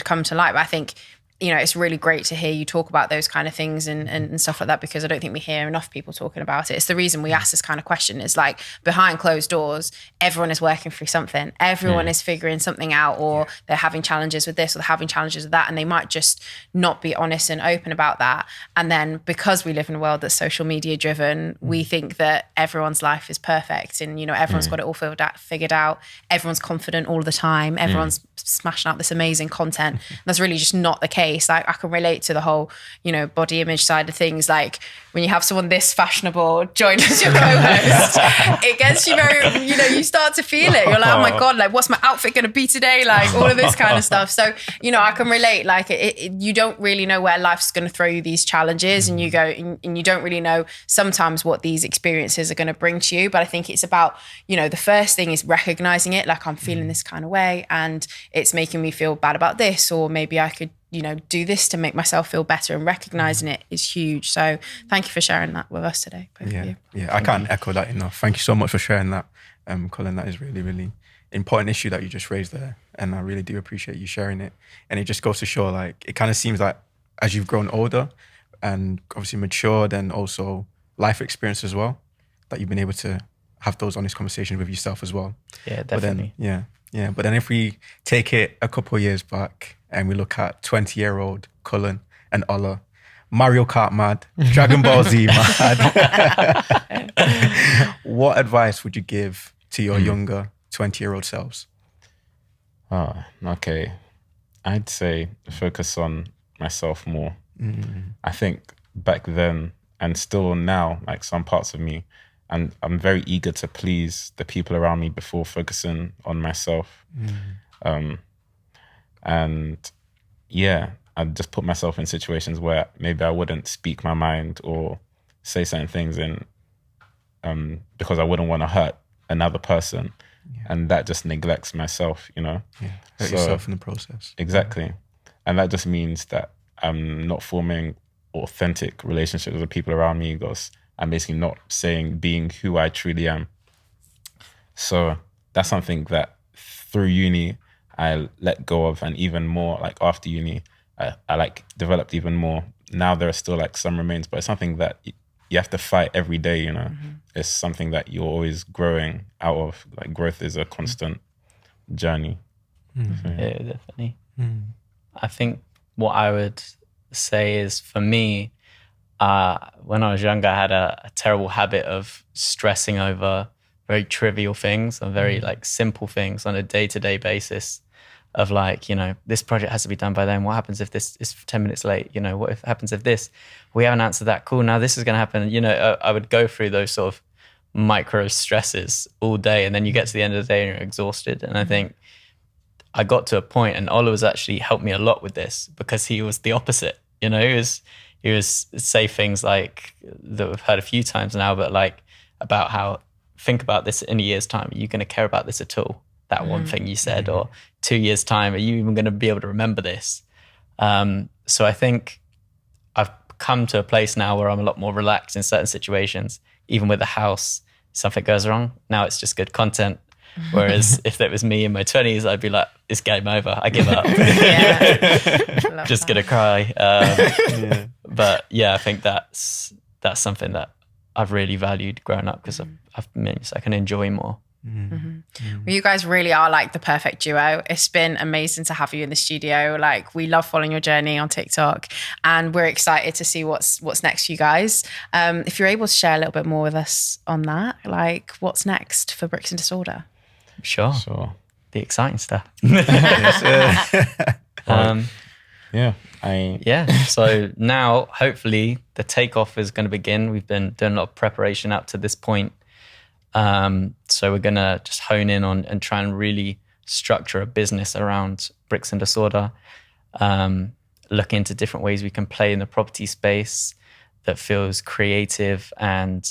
come to light. But I think, it's really great to hear you talk about those kind of things and stuff like that, because I don't think we hear enough people talking about it. It's the reason we ask this kind of question. Is like behind closed doors, everyone is working through something. Everyone is figuring something out, or they're having challenges with this or they're having challenges with that. And they might just not be honest and open about that. And then because we live in a world that's social media driven, we think that everyone's life is perfect and, everyone's got it all figured out. Everyone's confident all the time. Everyone's smashing out this amazing content. That's really just not the case. Like I can relate to the whole, body image side of things. Like when you have someone this fashionable join as your co-host, it gets you very, you start to feel it. You're like, oh my God, like what's my outfit going to be today? Like all of this kind of stuff. So, I can relate. Like you don't really know where life's going to throw you these challenges, and you go and you don't really know sometimes what these experiences are going to bring to you. But I think it's about, the first thing is recognizing it. Like I'm feeling this kind of way and it's making me feel bad about this, or maybe I could do this to make myself feel better, and recognizing it is huge. So thank you for sharing that with us today. Both of you. Yeah, I can't echo that enough. Thank you so much for sharing that, Cullen. That is really, really important issue that you just raised there. And I really do appreciate you sharing it. And it just goes to show, like, it kind of seems like as you've grown older and obviously matured and also life experience as well, that you've been able to have those honest conversations with yourself as well. Yeah, definitely. But then if we take it a couple of years back and we look at 20-year-old Cullen and Ola, Mario Kart mad, Dragon Ball Z mad. What advice would you give to your younger 20-year-old selves? Oh, okay. I'd say focus on myself more. I think back then and still now, like some parts of me, and I'm very eager to please the people around me before focusing on myself. And yeah, I'd just put myself in situations where maybe I wouldn't speak my mind or say certain things in because I wouldn't want to hurt another person. And that just neglects myself, you know? Yeah. Hurt yourself in the process. Exactly. And that just means that I'm not forming authentic relationships with the people around me because I'm basically not being who I truly am. So that's something that through uni, I let go of, and even more like after uni, I like developed even more. Now there are still like some remains, but it's something that you have to fight every day, you know? It's something that you're always growing out of. Like growth is a constant journey. So, Yeah, definitely. I think what I would say is for me, when I was younger, I had a terrible habit of stressing over very trivial things and very like simple things on a day-to-day basis of like, you know, this project has to be done by then. What happens if this is 10 minutes late? You know, what if happens if this? We haven't answered that. Cool, now this is going to happen. You know, I would go through those sort of micro stresses all day, and then you get to the end of the day and you're exhausted. And I think I got to a point, and Oliver's actually helped me a lot with this because he was the opposite. You know, he was say things like that we've heard a few times now, but like about how think about this in a year's time. Are you going to care about this at all? That one thing you said, or 2 years' time, are you even going to be able to remember this? So I think I've come to a place now where I'm a lot more relaxed in certain situations. Even with the house, something goes wrong, now it's just good content. Whereas if that was me in my 20s, I'd be like, it's game over. I give up. Just going to cry. But yeah, I think that's something that I've really valued growing up because I've means I can enjoy more. Well, you guys really are like the perfect duo. It's been amazing to have you in the studio. Like, we love following your journey on TikTok, and we're excited to see what's next for you guys. If you're able to share a little bit more with us on that, like what's next for Bricks and Disorder? Sure. The exciting stuff. So now hopefully the takeoff is going to begin. We've been doing a lot of preparation up to this point. So we're going to just hone in on and try and really structure a business around Bricks and Disorder. Look into different ways we can play in the property space that feels creative and,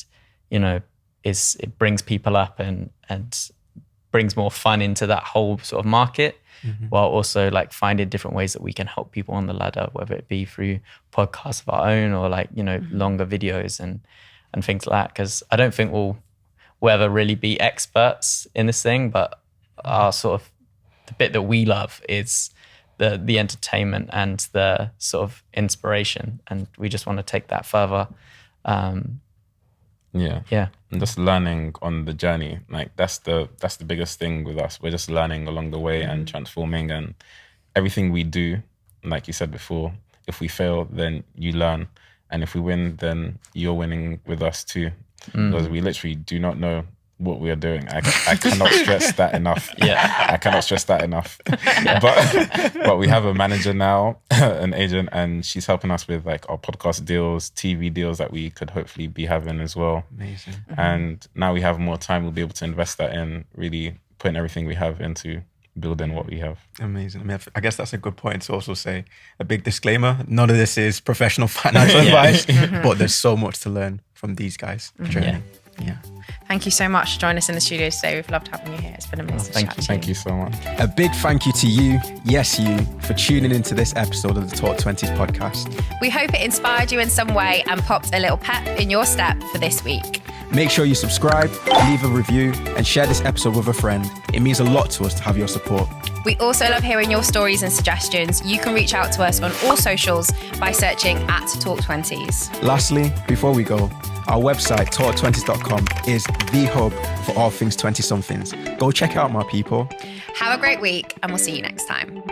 you know, it brings people up and brings more fun into that whole sort of market, while also like finding different ways that we can help people on the ladder, whether it be through podcasts of our own or like, you know, longer videos and things like that. Because I don't think we'll ever really be experts in this thing, but our sort of the bit that we love is the entertainment and the sort of inspiration, and we just want to take that further. And just learning on the journey, like that's the biggest thing with us. We're just learning along the way and transforming, and everything we do, like you said before, if we fail then you learn, and if we win then you're winning with us too, because we literally do not know what we are doing. I cannot stress that enough. I cannot stress that enough. But we have a manager now, an agent, and she's helping us with like our podcast deals, TV deals that we could hopefully be having as well. Amazing. And now we have more time, we'll be able to invest that in really putting everything we have into building what we have. Amazing. I mean, I guess that's a good point to also say a big disclaimer. None of this is professional financial advice, but there's so much to learn from these guys' journey. Yeah. Thank you so much for joining us in the studio today. We've loved having you here. It's been amazing. Thank you so much. A big thank you to you, yes you, for tuning into this episode of the Talk 20s podcast. We hope it inspired you in some way and popped a little pep in your step for this week. Make sure you subscribe, leave a review, and share this episode with a friend. It means a lot to us to have your support. We also love hearing your stories and suggestions. You can reach out to us on all socials by searching @Talk20s. Lastly, before we go, our website, talk20s.com, is the hub for all things 20-somethings. Go check it out, my people. Have a great week, and we'll see you next time.